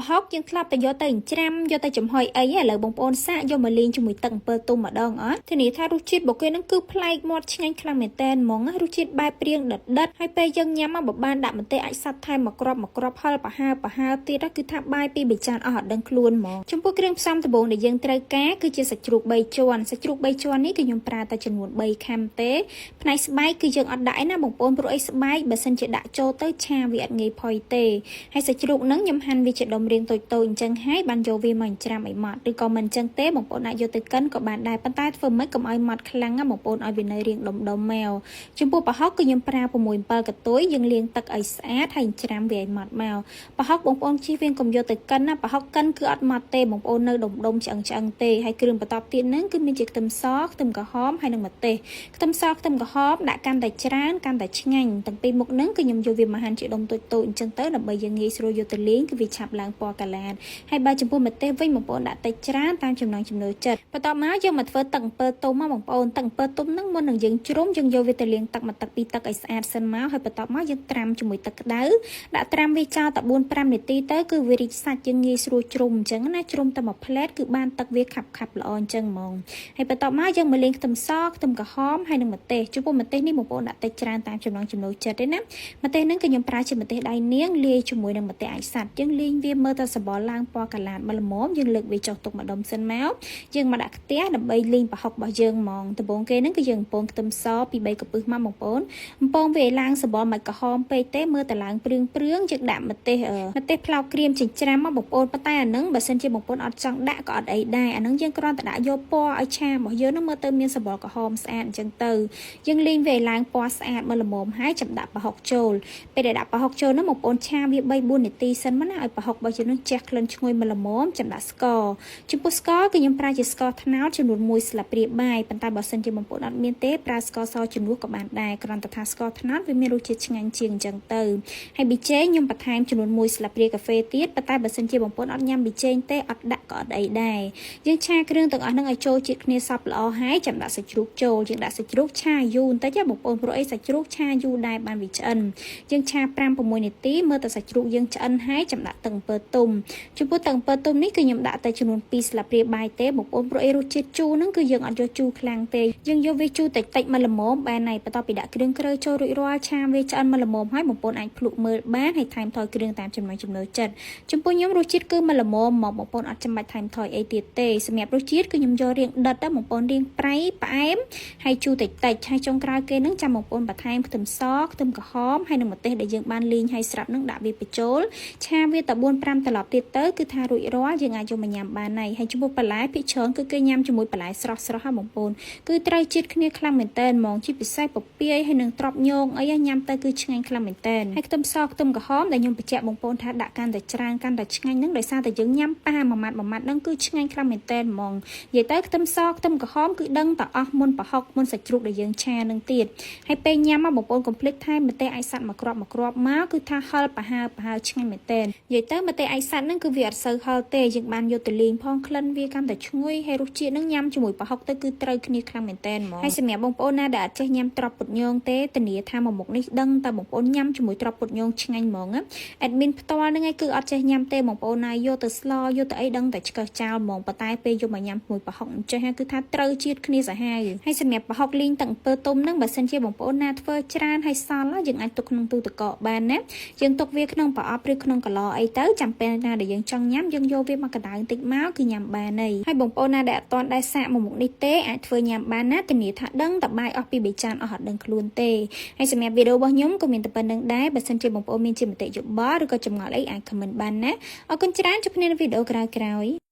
ប្រហុកយើងធ្លាប់តែយកទៅច្រាំយកទៅចំហុយអីឥឡូវបងប្អូនសាកយកមកលេងជាមួយទឹកអំពិលទុំម្ដងអត់ធានាថារសជាតិរបស់គេនឹងគឺប្លែកមាត់ឆ្ងាញ់ខ្លាំងមែនតើហ្មងរសជាតិបែបព្រៀងដិតហើយពេលយើងញ៉ាំមកបើបានដាក់ម្ទេសអាចសាត់ថែមមកគ្រាប់ហិលប្រហើទៀតគឺថាបាយពីបិចានអស់អត់ដឹងខ្លួនហ្មងចំពោះគ្រឿងផ្សំដំបូងដែលយើងត្រូវការគឺជាសាច់ជ្រូក3ជាន់សាច់ជ្រូក3ជាន់នេះគឺខ្ញុំប្រើតែចំនួន3ខាំទេផ្នែកស្បែកគឺយើងអត់ដាក់ឯណាបងប្អូនព្រោះអីស្បែកបើសិនជាដាក់ចូលទៅឆាវាអត់ងាយផុយទេហើយសាច់ជ្រូកហ្នឹងខ្ញុំហាន់វាជាដុំរាងតូចៗអញ្ចឹងហើយបានយកវាមកច្រាំឲ្យម៉ត់ឬក៏មិនអញ្ចឹងទេបងប្អូនអាចយកទៅកិនក៏បានដែរប៉ុន្តែធ្វើម៉េចកុំឲ្យម៉ត់ខ្លាំងណាបងប្អូនឲ្យវានៅរាងដុំមកចំពោះប្រហុកគឺខ្ញុំប្រើ6 7កន្ទុយយើងលាងទឹកឲ្យស្អាតហើយច្រាំវាឲ្យម៉ត់មកប្រហុកបងប្អូនជិះវាកុំយកទៅកិនណាប្រហុកកិនគឺអត់ម៉ត់ទេបងប្អូននៅដុំឆ្អឹងទេហើយគ្រឿងបន្ទាប់ទៀតហ្នឹងគឺមានជាខ្ទឹមសខ្ទឹមក្រហមហើយនិងម្ទេសខ្ទឹមសខ្ទឹមក្រហមដាក់កាន់តែច្រើនកាន់តែឆ្ងាញ់ទាំងពីរមុខហ្នឹងគឺខ្ញុំយកវាមកហាន់ជាដុំតូចអញ្ចឹងទៅដើម្បីយើងងាយស្រួលយកទៅលេងគឺវាឆាប់ឡើងពណ៌កាឡាតហើយបើចំពោះម្ទេសវិញបងប្អូនដាក់តិចច្រើនតាមចំណង់ចំណូលចិត្តបន្ទាប់មកយើងមកធ្វើទឹកអំពិលទុំមកបងប្អូនទឹកអំពិលទុំហ្នឹងមុននឹងយើងជ្រុំយើងយកវាទៅលាងទឹកមួយទឹកពីរទឹកឲ្យស្អាតសិនមកហើយបន្ទាប់មកយើងត្រាំជាមួយទឹកក្តៅដាក់ត្រាំវាចោលតែ 4-5 នាទីទៅគឺវារីកសាច់យើងងាយស្រួលជ្រុំអញ្ចឹងណាជ្រុំតែមួយផ្លែតគឺបានទឹកវាខាប់ល្អអញ្ចឹងហ្មងហើយបន្ទាប់មកយើងមកលាងខ្ទឹមសខ្ទឹមក្រហមហើយនិងម្ទេសចំពោះម្ទេសនេះបងប្អូនដាក់តិចច្រើនតាមចំណង់ចំណូលចិត្តទេណាម្ទេសហ្នឹងគឺខ្ញុំប្រើជាម្ទេសដៃនាងលាយជាមួយនឹងម្ទេសអាចសាត់យើងលេងវាមើលទៅសបល់ឡើងពណ៌កាឡាតមកល្មមយើងលើកវាចុះទុកម្ដុំសិនមកយើងមកដាក់ខ្ទះដើម្បីលេងប្រហុករបស់យើងហ្មងដំបូងគេហ្នឹងគឺយើងបំពងខ្ទឹមសពី3កន្ពឹសមកបងប្អូនបំពងវាឲ្យឡើងសបល់មិនក្រហមពេកទេមើលទៅឡើងព្រឿងយើងដាក់ម្ទេសផ្លោកក្រៀមចិញ្ច្រាំមកបងប្អូនប៉ុន្តែអាហ្នឹងបើសិនជាបងប្អូនអត់ចង់ដាក់ក៏អត់អីដែរអាហ្នឹងយើងគ្រាន់តែដាក់យកពណ៌ឲ្យឆារបស់យើងហ្នឹងមើលទៅមានសបល់ក្រហមស្អាតអញ្ចឹងទៅយើងលេងវាឲ្យឡើងពណ៌ស្អាតមកល្មមហើយចាំដាក់ប្រហុកចូលពេលដែលដាក់ប្រហុកចូលហ្នឹងបងប្អូនឆាវា 3-4 នាទីសិនមកណាឲ្យប្រហុករបស់យើងនឹងជះក្លិនឈ្ងុយមកល្មមចាំដាក់ស្ករចំពោះស្ករគឺខ្ញុំប្រើជាស្ករត្នោតចំនួន1ស្លាបព្រាបាយប៉ុន្តែបើសិនជាបងប្អូនអត់មានទេប្រើស្ករសជំនួសក៏បានដែរគ្រាន់តែថាស្ករត្នោតវាមានរសជាតិឆ្ងាញ់ជាងអញ្ចឹងទៅហើយប៊ីចេងខ្ញុំបន្ថែមចំនួន1ស្លាបព្រាកាហ្វេទៀតប៉ុន្តែបើសិនជាបងប្អូនអត់ញ៉ាំប៊ីចេងទេអត់ដាក់ក៏អត់អីដែរយើងឆាគ្រឿងទាំងអស់ហ្នឹងឲ្យចូលជាតិគ្នាសព្វល្អហើយចាំដាក់សាច់ជ្រូកចូលយើងដាក់សាច់ជ្រូកឆាយូរបន្តិចបងប្អូនព្រោះអីសាច់ជ្រូកឆាយូរដែរបានវាឆ្អិនយើងឆា 5-6 នាទីមើលទៅសាច់ជ្រូកយើងឆ្អិនហើយចាំដាក់ទឹកអំពិលទុំចំពោះទឹកអំពិលទុំនេះគឺខ្ញុំដាក់តែចំនួន2ស្លាបព្រាបាយទេបងប្អូនព្រោះអីរសជាតិជូរហ្នឹងគឺយើងអត់យកជូរខ្លាំងទេយើងយកវាជូរតិចមកល្មមបានហើយបន្ទាប់ពីដាក់គ្រឿងក្រើចូលរួចរាល់ឆាវាឆ្អិនមកល្មមហើយបងប្អូនអាចភ្លក់មើលបានហើយថែមថយគ្រឿងតាមចំណង់ចំណូលចិត្តចំពោះខ្ញុំរសជាតិគឺមកល្មមមកបងប្អូនអត់ចាំបាច់ថែមថយអីទៀតទេសម្រាប់រសជាតិគឺខ្ញុំយករៀងដិតដែរបងប្អូនរៀងប្រៃផ្អែមហើយជូរតិចហើយចុងក្រោយគេហ្នឹងចាំបងប្អូនបន្ថែមខ្ទឹមសខ្ទឹមក្រហមហើយនិងម្ទេសដែលយើងបានលីងហើយស្រាប់ហ្នឹងដាក់វាបញ្ចូលឆាវាតែ 4-5 ត្រឡប់ទៀតទៅគឺថារួចរាល់យើងអាចយកមកញ៉ាំបានហើយចំពោះបន្លែភាគច្រើនគឺគេញ៉ាំជាមួយបន្លែស្រស់ហ្នឹងបងប្អូនគឺត្រូវជាតិគ្នាខ្លាំងមែនតើហ្មងជាពិសេសពពាយហើយនិងត្រប់ញងអីញ៉ាំទៅគឺឆ្ងាញ់ខ្លាំងមែនតើហើយខ្ទឹមសខ្ទឹមក្រហមដែលខ្ញុំបញ្ជាក់បងប្អូនថាដាក់កាន់តែច្រើនកាន់តែឆ្ងាញ់ហ្នឹងដោយសារតែយើងញ៉ាំប៉ាមួយម៉ាត់ហ្នឹងគឺឆ្ងាញ់ខ្លាំងមែនតើហ្មងនិយាយទៅខ្ទឹមសខ្ទឹមក្រហមគឺដឹងតែអស់មុនប្រហុកមុនសាច់ជ្រូកដែលយើងឆានឹងទៀតហើយពេលញ៉ាំមកបងប្អូនកុំភ្លេចថែមម្ទេសអាចសាត់មកគ្រាប់មកគឺថាហិលប្រហើឆ្ងាញ់មែនតើនិយាយទៅម្ទេសអាចសាត់ហ្នឹងគឺវាអត់សូវហិលទេយើងបានយកទៅលេងផងក្លិនវាកាន់តែឈ្ងុយហើយរសជាតិហ្នឹងញ៉ាំជាមួយប្រហុកទៅគឺត្រូវគ្នាខ្លាំងមែនតើហ្មងហើយសម្រាប់បងប្អូនណាដែលអត់ចេះញ៉ាំត្រប់ពុតញងទេធានាថាមួយមុខនេះដឹងតែបងប្អូនញ៉ាំជាមួយត្រប់ពុតញងឆ្ងាញ់ហ្មងអេដមីនផ្ទាល់ហ្នឹងឯងគឺអត់ចេះញ៉ាំទេបងប្អូនណាយកទៅស្លយកទៅអីដឹងតែឆ្កឹះចោលហ្មងប៉ុន្តែពេលយកមកញ៉ាំជាមួយប្រហុកអញ្ចឹងគឺថាត្រូវជាតិគ្នាសាហាវហើយសម្រាប់ប្រហុកលីងទឹកអំពិលទុំហ្នឹងបើសិនជាបងប្អូនណាធ្វើច្រើនហើយសល់យើងអាចទុកក្នុងទូទឹកកកបានណាយើងទុកវាក្នុងប្រអប់ឬក្នុងកន្លអីទៅចាំពេលណាដែលយើងចង់ញ៉ាំយើងយកវាមកកណ្ដៅបន្តិចមកគឺញ៉ាំបានហើយបងប្អូនណាដែលអត់ទាន់ដែរសាកមួយមុខនេះទេអាចធ្វើញ៉ាំបានណាធានាថាដឹងតែបាយអស់ពី3ចានអស់អត់ដឹងខ្លួនទេហើយសម្រាប់វីដេអូរបស់ខ្ញុំក៏មានតែប៉ុណ្្នឹងដែរបើសិនជាបងប្អូនមានជាមតិយោបល់ឬក៏ចម្ងល់អីអាច comment បានណាអរគុណច្រើនជួបគ្នានៅវីដេអូក្រោយៗ